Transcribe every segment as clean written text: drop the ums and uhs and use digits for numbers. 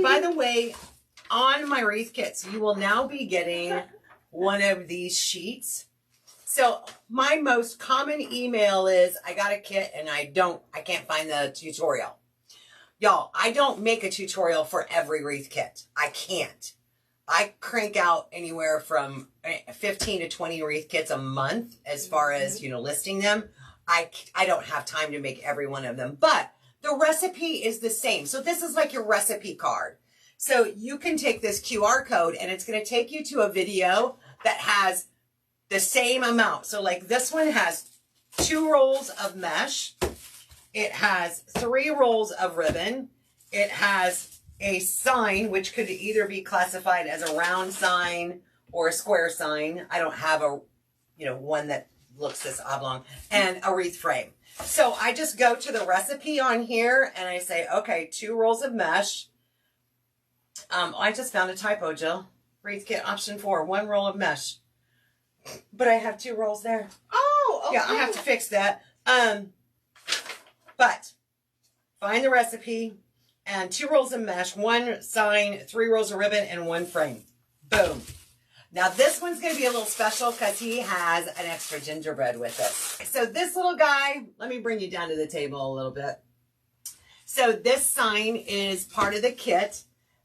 By the way, on my wreath kits, you will now be getting one of these sheets. So my most common email is, I got a kit and I can't find the tutorial. Y'all, I don't make a tutorial for every wreath kit. I can't. I crank out anywhere from 15 to 20 wreath kits a month as far as, listing them. I don't have time to make every one of them, but the recipe is the same. So this is like your recipe card. So you can take this QR code and it's going to take you to a video that has the same amount. So like this one has 2 rolls of mesh. It has 3 rolls of ribbon. It has a sign, which could either be classified as a round sign or a square sign. I don't have a, one that looks this oblong, and a wreath frame. So I just go to the recipe on here and I say, okay, 2 rolls of mesh. I just found a typo, Jill. Wreath kit option 4, 1 roll of mesh. But I have 2 rolls there. Oh, okay. Yeah, I have to fix that. But find the recipe and 2 rolls of mesh, 1 sign, 3 rolls of ribbon, and 1 frame. Boom. Now this one's going to be a little special because he has an extra gingerbread with it. So this little guy, let me bring you down to the table a little bit. So this sign is part of the kit.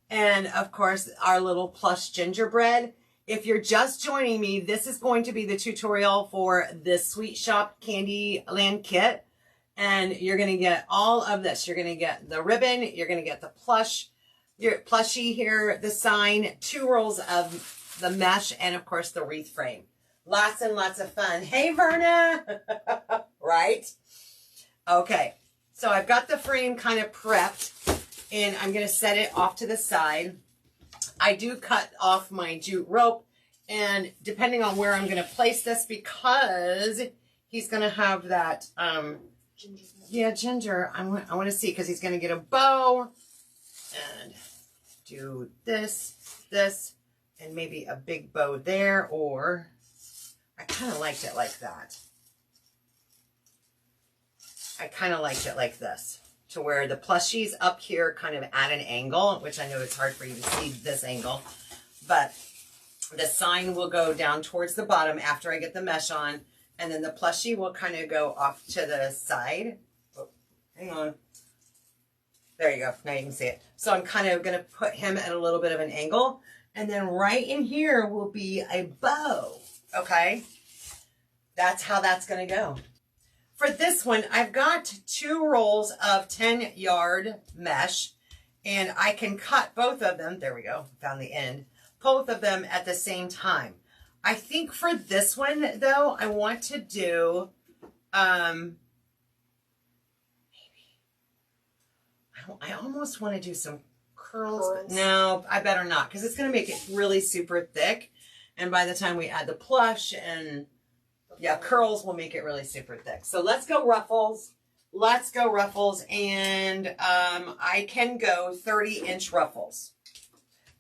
And of course, our little plush gingerbread. If you're just joining me, this is going to be the tutorial for this Sweet Shop Candyland kit. And you're going to get all of this. You're going to get the ribbon. You're going to get the plush, your plushie here, the sign, 2 rolls of the mesh, and of course the wreath frame. Lots and lots of fun. Hey, Verna. Right? Okay. So I've got the frame kind of prepped, and I'm going to set it off to the side. I do cut off my jute rope, and depending on where I'm going to place this, because he's going to have that, ginger. I want to see, because he's going to get a bow and do this, and maybe a big bow there, or I kind of liked it like that. I kind of liked it like this, to where the plushie's up here kind of at an angle, which I know it's hard for you to see this angle, but the sign will go down towards the bottom after I get the mesh on. And then the plushie will kind of go off to the side. Oh, hang on. There you go. Now you can see it. So I'm kind of going to put him at a little bit of an angle. And then right in here will be a bow. Okay? That's how that's going to go. For this one, I've got 2 rolls of 10-yard mesh. And I can cut both of them. There we go. Found the end. Both of them at the same time. I think for this one, though, I want to do, maybe, I almost want to do some curls. But no, I better not, because it's going to make it really super thick. And by the time we add the plush and, yeah, curls will make it really super thick. So let's go ruffles. Let's go ruffles. And I can go 30-inch ruffles.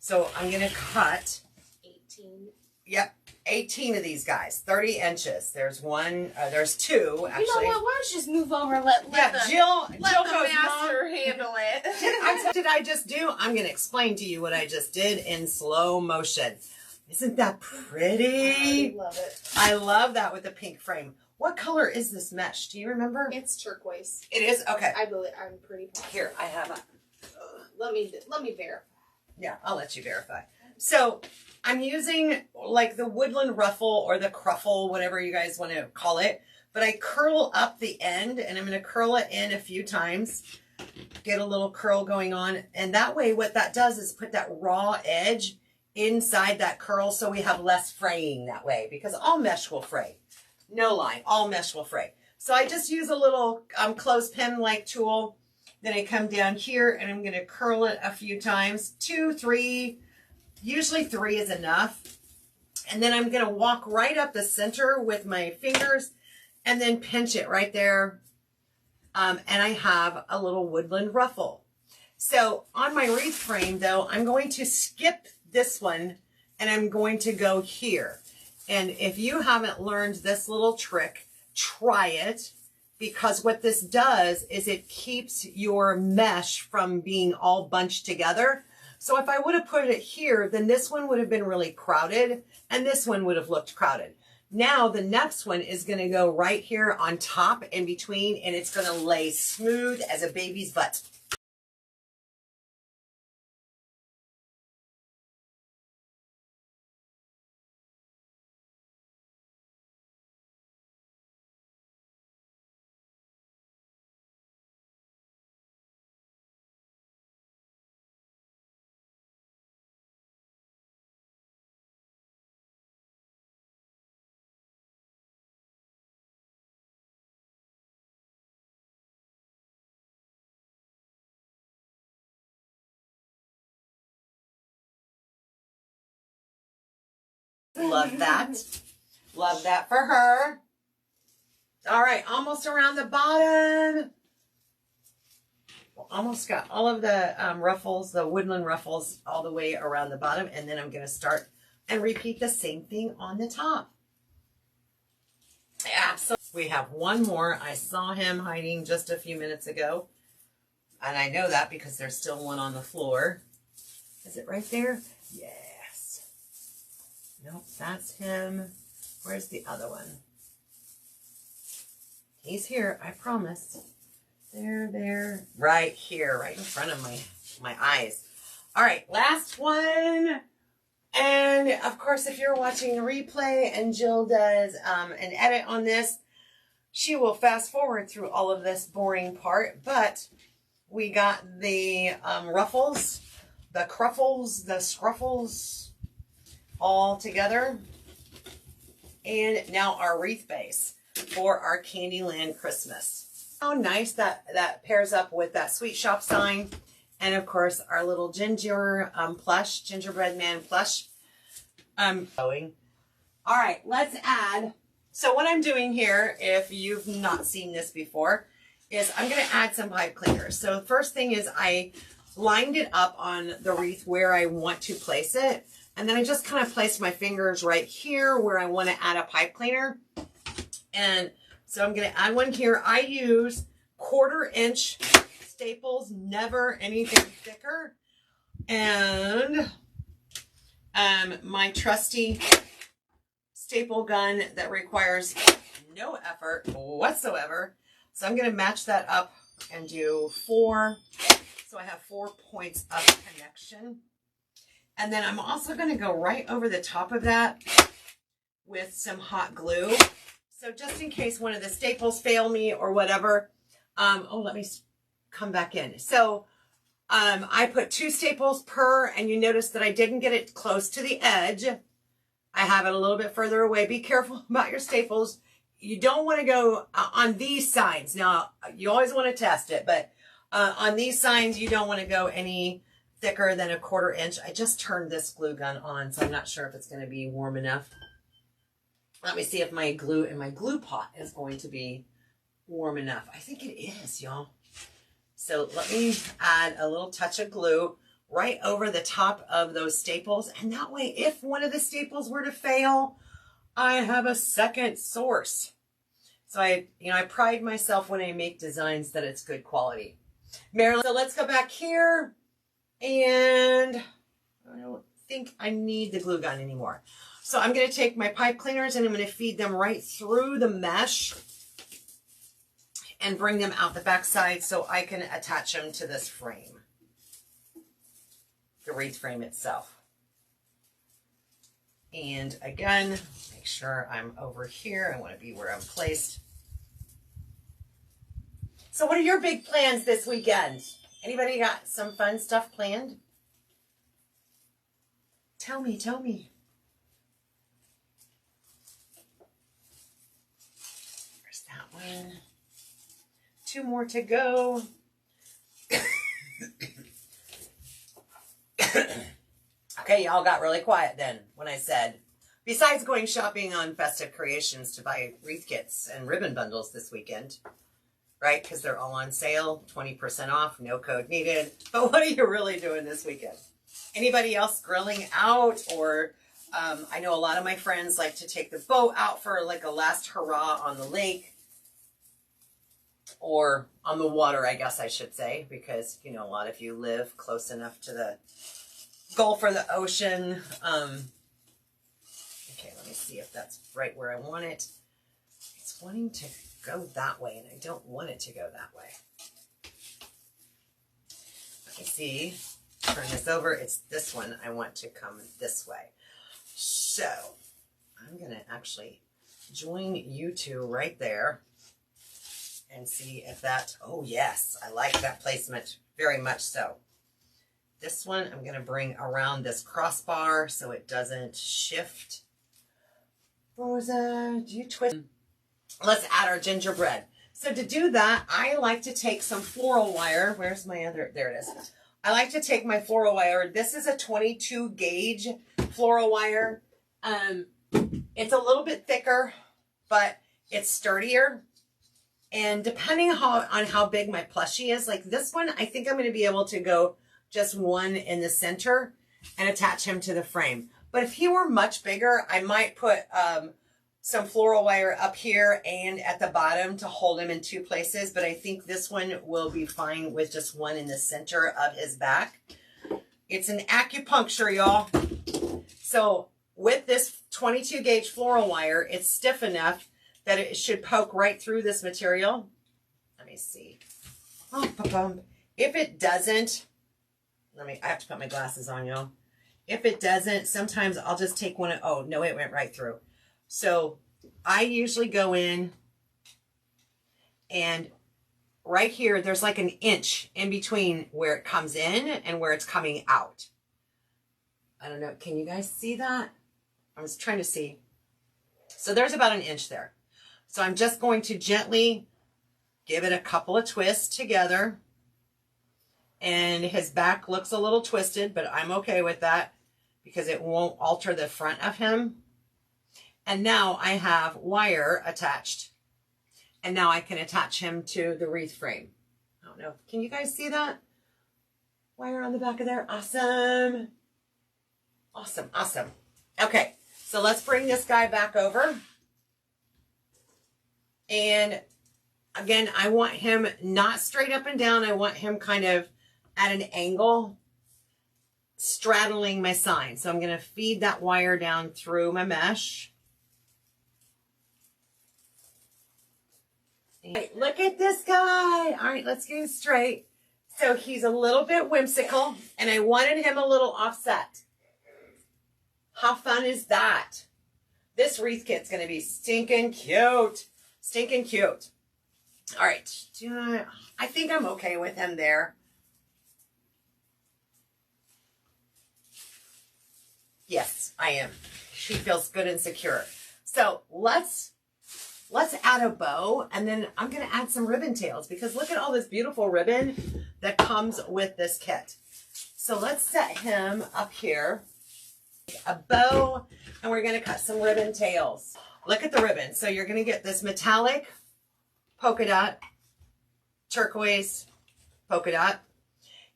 So I'm going to cut 18. Yep. 18 of these guys, 30 inches. There's 1, there's 2, actually. You know what? Why don't you just move over and let Jill the goes, master handle it. What did I just do? I'm going to explain to you what I just did in slow motion. Isn't that pretty? I love it. I love that with the pink frame. What color is this mesh? Do you remember? It's turquoise. It is? Okay. I believe I'm pretty positive. Here, I have a... Let me verify. Yeah, I'll let you verify. So I'm using like the woodland ruffle or the cruffle, whatever you guys want to call it. But I curl up the end, and I'm going to curl it in a few times. Get a little curl going on. And that way what that does is put that raw edge inside that curl, so we have less fraying that way, because all mesh will fray. No lie, all mesh will fray. So I just use a little clothespin-like tool. Then I come down here and I'm going to curl it a few times. 2, 3, usually 3 is enough. And then I'm going to walk right up the center with my fingers and then pinch it right there. And I have a little woodland ruffle. So on my wreath frame, though, I'm going to skip this one and I'm going to go here. And if you haven't learned this little trick, try it, because what this does is it keeps your mesh from being all bunched together. So if I would have put it here, then this one would have been really crowded and this one would have looked crowded. Now the next one is going to go right here on top in between, and it's going to lay smooth as a baby's butt. Love that. Love that for her. All right, almost around the bottom. Almost got all of the ruffles, the woodland ruffles, all the way around the bottom. And then I'm going to start and repeat the same thing on the top. Absolutely. We have one more. I saw him hiding just a few minutes ago. And I know that because there's still one on the floor. Is it right there? Yes. Nope, that's him. Where's the other one? He's here, I promise. There. Right here, right in front of my eyes. All right, last one. And of course, if you're watching the replay and Jill does an edit on this, she will fast forward through all of this boring part. But we got the ruffles, the cruffles, the scruffles all together. And now our wreath base for our Candyland Christmas. How nice that pairs up with that sweet shop sign. And of course, our little plush, gingerbread man plush. Going. All right, let's add. So what I'm doing here, if you've not seen this before, is I'm going to add some pipe cleaners. So the first thing is I lined it up on the wreath where I want to place it. And then I just kind of placed my fingers right here where I want to add a pipe cleaner. And so I'm going to add one here. I use 1/4 inch staples, never anything thicker. And my trusty staple gun that requires no effort whatsoever. So I'm going to match that up and do 4. So I have 4 points of connection. And then I'm also going to go right over the top of that with some hot glue. So just in case one of the staples fail me or whatever. Let me come back in. So I put 2 staples per, and you notice that I didn't get it close to the edge. I have it a little bit further away. Be careful about your staples. You don't want to go on these signs. Now, you always want to test it, but on these signs, you don't want to go any thicker than 1/4 inch. I just turned this glue gun on, so I'm not sure if it's going to be warm enough. Let me see if my glue in my glue pot is going to be warm enough. I think it is, y'all. So let me add a little touch of glue right over the top of those staples. And that way, if one of the staples were to fail, I have a second source. So I pride myself when I make designs that it's good quality. Marilyn, so let's go back here. And I don't think I need the glue gun anymore. So I'm going to take my pipe cleaners and I'm going to feed them right through the mesh and bring them out the back side so I can attach them to this frame, the wreath frame itself. And again, make sure I'm over here. I want to be where I'm placed. So what are your big plans this weekend? Anybody got some fun stuff planned? Tell me. There's that one. 2 more to go. Okay, y'all got really quiet then when I said, besides going shopping on Festive Creations to buy wreath kits and ribbon bundles this weekend, right? Because they're all on sale, 20% off, no code needed. But what are you really doing this weekend? Anybody else grilling out? Or I know a lot of my friends like to take the boat out for like a last hurrah on the lake. Or on the water, I guess I should say, because, a lot of you live close enough to the goal for the ocean. Okay, let me see if that's right where I want it. It's wanting to go that way, and I don't want it to go that way. Let me see. Turn this over. It's this one I want to come this way. So I'm going to actually join you two right there and see if that, oh yes, I like that placement very much so. This one I'm going to bring around this crossbar so it doesn't shift. Rosa, do you twist? Let's add our gingerbread. So to do that, I like to take some floral wire. Where's my other? There it is. I like to take my floral wire. This is a 22 gauge floral wire. It's a little bit thicker, but it's sturdier. And depending on how big my plushie is, like this one, I think I'm going to be able to go just one in the center and attach him to the frame. But if he were much bigger, I might put some floral wire up here and at the bottom to hold him in two places. But I think this one will be fine with just one in the center of his back. It's an acupuncture, y'all. So with this 22 gauge floral wire, it's stiff enough that it should poke right through this material. Let me see. Oh, if it doesn't, I have to put my glasses on, y'all. If it doesn't, sometimes I'll just take one. Oh, no, it went right through. So I usually go in and right here, there's like an inch in between where it comes in and where it's coming out. I don't know. Can you guys see that? I was trying to see. So there's about an inch there. So I'm just going to gently give it a couple of twists together. And his back looks a little twisted, but I'm okay with that because it won't alter the front of him. And now I have wire attached. And now I can attach him to the wreath frame. I don't know. Can you guys see that? Wire on the back of there. Awesome. Awesome. Awesome. Okay. So let's bring this guy back over. And again, I want him not straight up and down. I want him kind of at an angle, straddling my sign. So I'm going to feed that wire down through my mesh. Look at this guy. All right, let's get it straight. So he's a little bit whimsical, and I wanted him a little offset. How fun is that? This wreath kit's going to be stinking cute. Stinking cute. All right. I think I'm okay with him there. Yes, I am. She feels good and secure. So let's add a bow, and then I'm going to add some ribbon tails because look at all this beautiful ribbon that comes with this kit. So let's set him up here. A bow, and we're going to cut some ribbon tails. Look at the ribbon. So you're going to get this metallic polka dot, turquoise polka dot.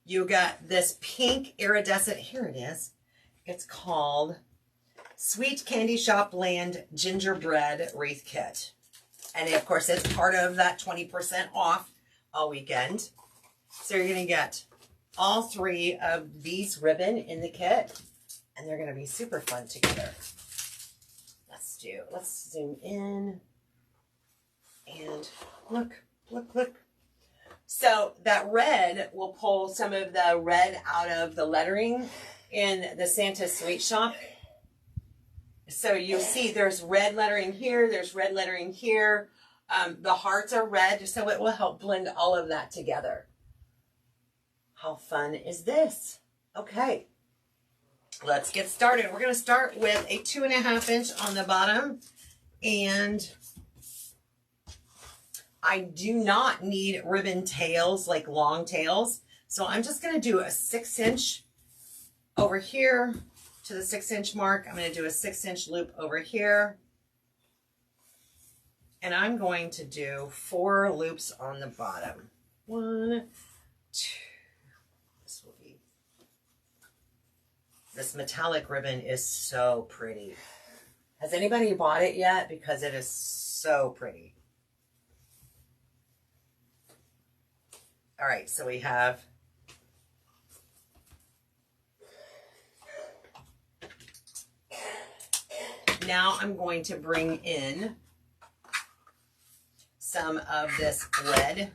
You got this pink iridescent. Here it is. It's called Sweet Candy Shop Land Gingerbread Wreath Kit. And of course, it's part of that 20% off all weekend. So you're going to get all three of these ribbon in the kit. And they're going to be super fun together. Let's zoom in. And look, look, look. So that red will pull some of the red out of the lettering in the Santa Sweet Shop. So you'll see there's red lettering here. There's red lettering here. The hearts are red, so it will help blend all of that together. How fun is this? Okay. Let's get started. We're going to start with a 2.5 inch on the bottom, and I do not need ribbon tails, like long tails. So I'm just going to do a 6 inch over here to the 6 inch mark. I'm going to do a 6 inch loop over here. And I'm going to do 4 loops on the bottom. 1, 2. This metallic ribbon is so pretty. Has anybody bought it yet? Because it is so pretty. All right, so we have now I'm going to bring in some of this red.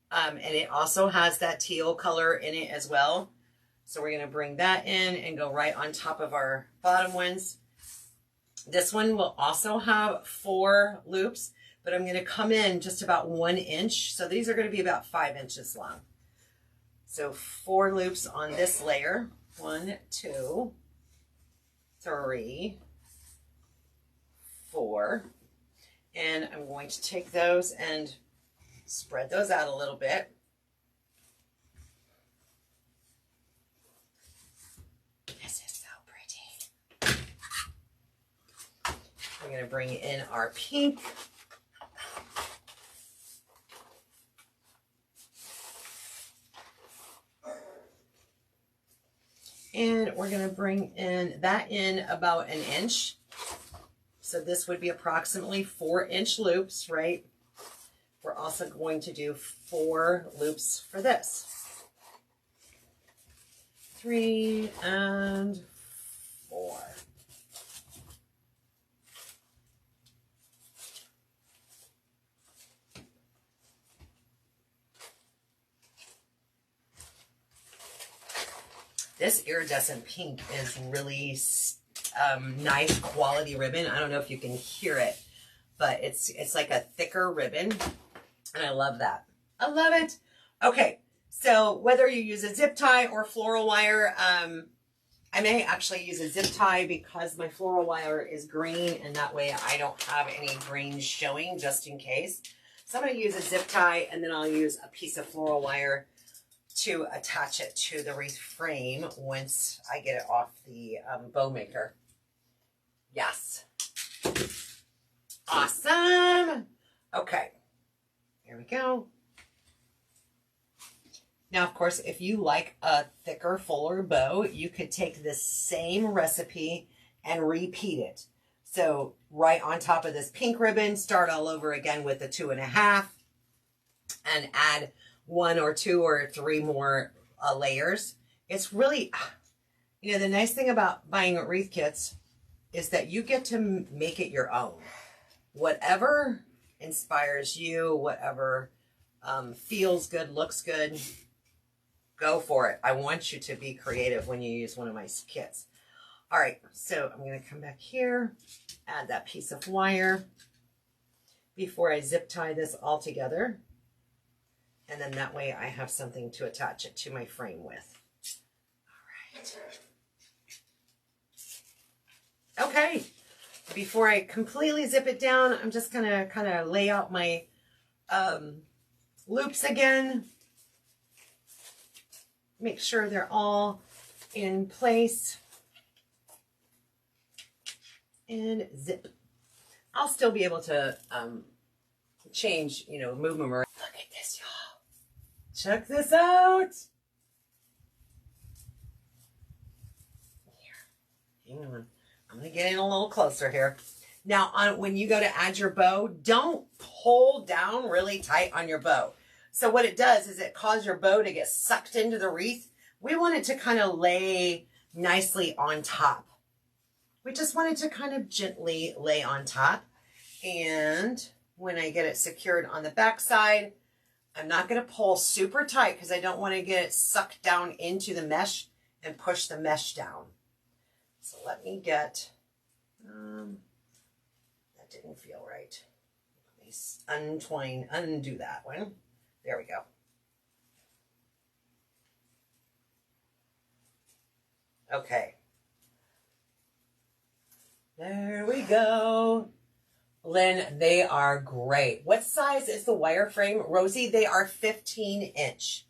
And it also has that teal color in it as well. So we're going to bring that in and go right on top of our bottom ones. This one will also have 4 loops, but I'm going to come in just about 1 inch. So these are going to be about 5 inches long. So 4 loops on this layer. 1, 2, 3, 4. And I'm going to take those and spread those out a little bit. This is so pretty. We're going to bring in our pink. And we're going to bring in that in about 1 inch. So this would be approximately 4-inch loops, right? We're also going to do 4 loops for this. 3 and 4. This iridescent pink is really nice quality ribbon. I don't know if you can hear it, but it's like a thicker ribbon, and I love that. I love it. Okay, so whether you use a zip tie or floral wire, I may actually use a zip tie because my floral wire is green, and that way I don't have any grains showing, just in case. So I'm going to use a zip tie, and then I'll use a piece of floral wire to attach it to the wreath frame once I get it off the bow maker. Yes. Awesome. Okay. Here we go. Now, of course, if you like a thicker, fuller bow, you could take this same recipe and repeat it. So right on top of this pink ribbon, start all over again with the 2.5 and add 1 or 2 or 3 more layers. It's really, you know, the nice thing about buying wreath kits is that you get to make it your own. Whatever inspires you, whatever feels good, looks good, go for it. I want you to be creative when you use one of my kits. All right, so I'm going to come back here, add that piece of wire before I zip tie this all together. And then that way I have something to attach it to my frame with. All right. Okay. Before I completely zip it down, I'm just going to kind of lay out my loops again. Make sure they're all in place. And zip. I'll still be able to change, you know, move them around. Look at this, y'all. Check this out. Here. Hang on. I'm going to get in a little closer here. Now, when you go to add your bow, don't pull down really tight on your bow. So what it does is it causes your bow to get sucked into the wreath. We want it to kind of lay nicely on top. We just want it to kind of gently lay on top. And when I get it secured on the back side, I'm not going to pull super tight because I don't want to get it sucked down into the mesh and push the mesh down. So let me get, that didn't feel right. Let me undo that one. There we go. Okay. There we go. Lynn, they are great. What size is the wireframe? Rosie, they are 15-inch.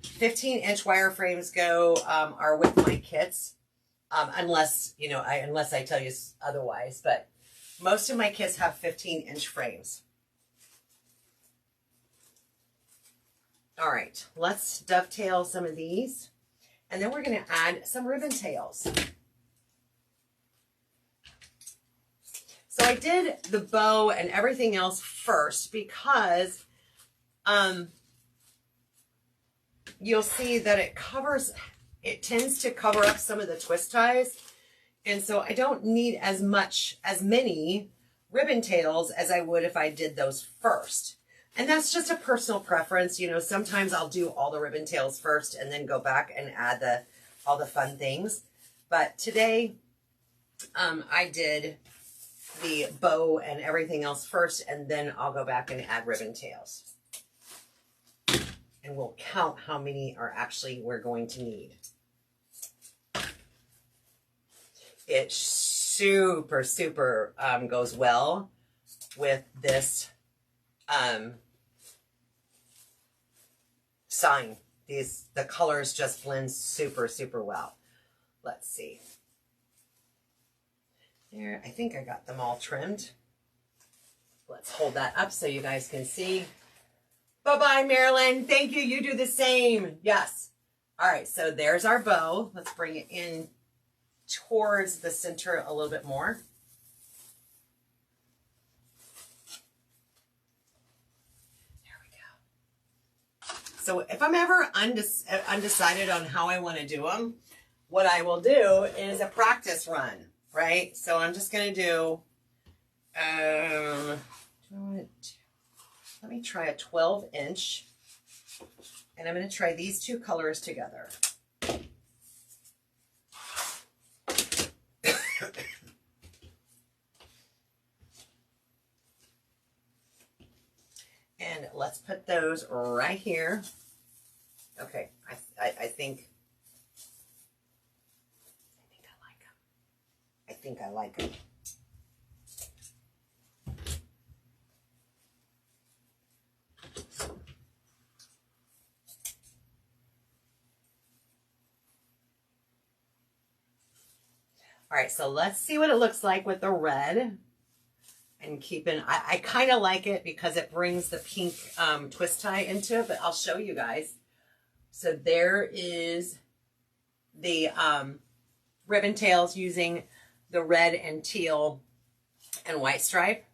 15-inch wireframes are with my kits. Unless, you know, unless I tell you otherwise, but most of my kits have 15-inch frames. All right, let's dovetail some of these, and then we're going to add some ribbon tails. So I did the bow and everything else first because you'll see that it tends to cover up some of the twist ties. And so I don't need as many ribbon tails as I would if I did those first. And that's just a personal preference. You know, sometimes I'll do all the ribbon tails first and then go back and add all the fun things. But today, I did the bow and everything else first, and then I'll go back and add ribbon tails. And we'll count how many we're going to need. It super, super goes well with this sign. The colors just blend super, super well. Let's see. There, I think I got them all trimmed. Let's hold that up so you guys can see. Bye-bye, Marilyn. Thank you. You do the same. Yes. All right, so there's our bow. Let's bring it in towards the center a little bit more. There we go. So if I'm ever undecided on how I want to do them, what I will do is a practice run, right? So I'm just going to do, let me try a 12-inch, and I'm going to try these two colors together. And let's put those right here. Okay, I think I like them. All right, so let's see what it looks like with the red. And I kind of like it because it brings the pink twist tie into it, but I'll show you guys. So there is the ribbon tails using the red and teal and white stripe.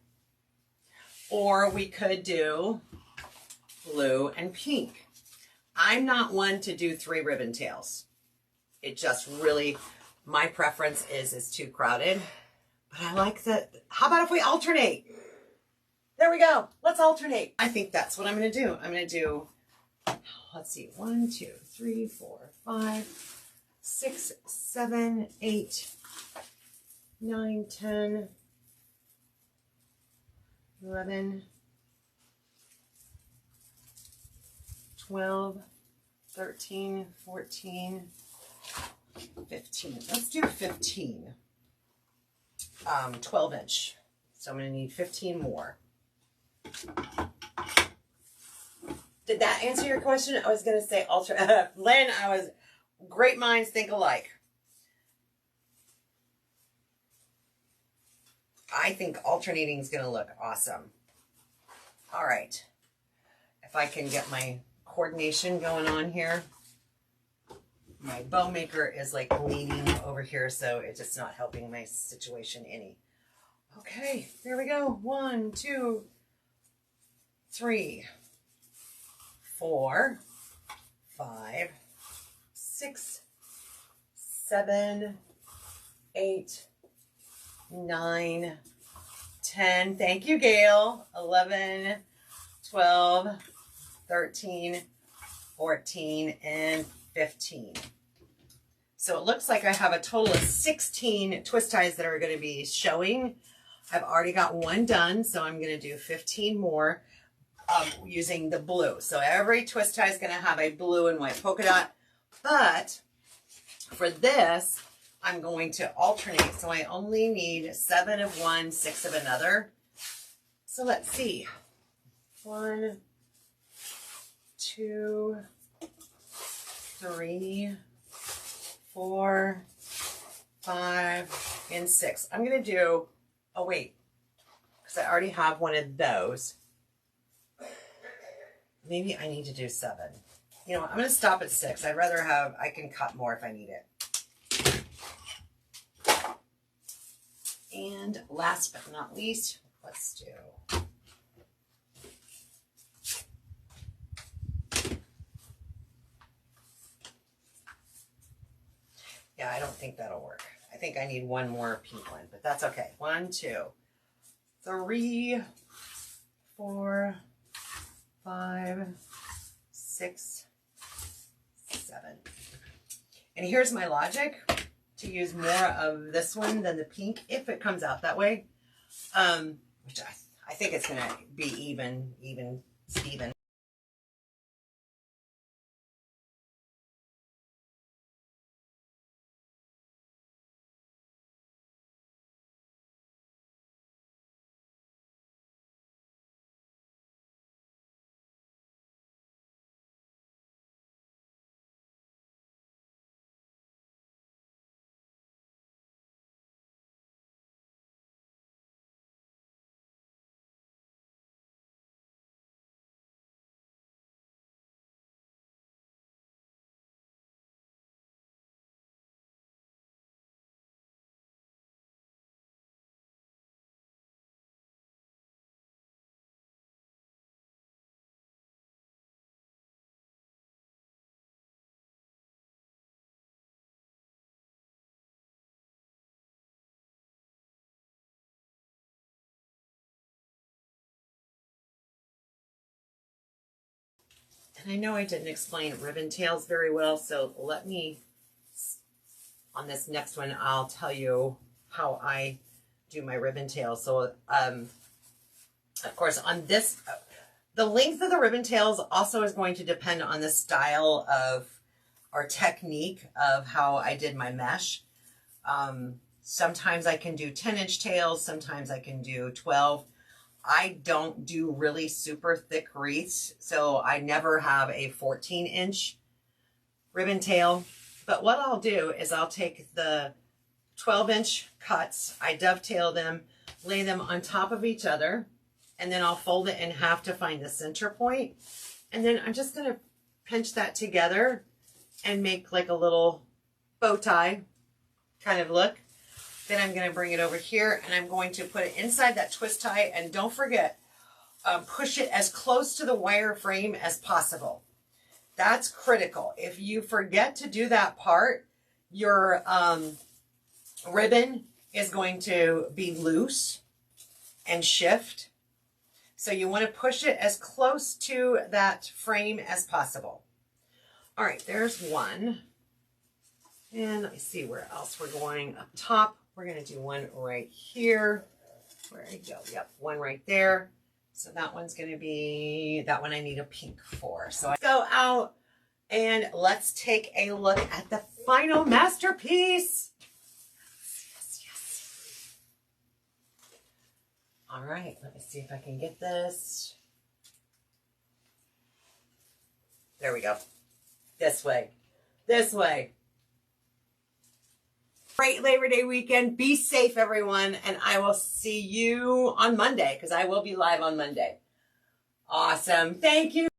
Or we could do blue and pink. I'm not one to do 3 ribbon tails. It just really, my preference is it's too crowded. But I like that. How about if we alternate? There we go. Let's alternate. I think that's what I'm going to do. I'm going to do, let's see, 1, 2, 3, 4, 5, 6, 7, 8, 9, 10, 11, 12, 13, 14, 15. Let's do 15. 12-inch. So I'm going to need 15 more. Did that answer your question? I was going to say Lynn, great minds think alike. I think alternating is going to look awesome. All right. If I can get my coordination going on here. My bow maker is like leaning over here, so it's just not helping my situation any. Okay, there we go. 1, 2, 3, 4, 5, 6, 7, 8, 9, 10. Thank you, Gail. 11, 12, 13, 14, and 15. So it looks like I have a total of 16 twist ties that are going to be showing. I've already got one done, so I'm going to do 15 more using the blue. So every twist tie is going to have a blue and white polka dot, but for this, I'm going to alternate. So I only need 7 of one, 6 of another. So let's see. 1, 2, 3, 4, 5, and 6. I'm going to do, oh wait, because I already have one of those. Maybe I need to do 7. You know what, I'm going to stop at 6. I'd rather have, I can cut more if I need it. And last but not least, let's do yeah, I don't think that'll work. I think I need one more pink one, but that's okay. 1, 2, 3, 4, 5, 6, 7. And here's my logic to use more of this one than the pink if it comes out that way. Which I think it's going to be even, Steven. And I know I didn't explain ribbon tails very well, so let me, on this next one, I'll tell you how I do my ribbon tails. So, of course, on this, the length of the ribbon tails also is going to depend on the style of, or technique of how I did my mesh. Sometimes I can do 10-inch tails, sometimes I can do 12. I don't do really super thick wreaths, so I never have a 14-inch ribbon tail. But what I'll do is I'll take the 12-inch cuts, I dovetail them, lay them on top of each other, and then I'll fold it in half to find the center point. And then I'm just going to pinch that together and make like a little bow tie kind of look. Then I'm going to bring it over here and I'm going to put it inside that twist tie. And don't forget, push it as close to the wire frame as possible. That's critical. If you forget to do that part, your ribbon is going to be loose and shift. So you want to push it as close to that frame as possible. All right, there's one. And let me see where else we're going. Up top, we're going to do one right here. Where I go? Yep, one right there. So that one's going to be, that one I need a pink for. So I go out and let's take a look at the final masterpiece. Yes, yes. All right, let me see if I can get this. There we go. This way. This way. Great Labor Day weekend. Be safe, everyone. And I will see you on Monday because I will be live on Monday. Awesome. Thank you.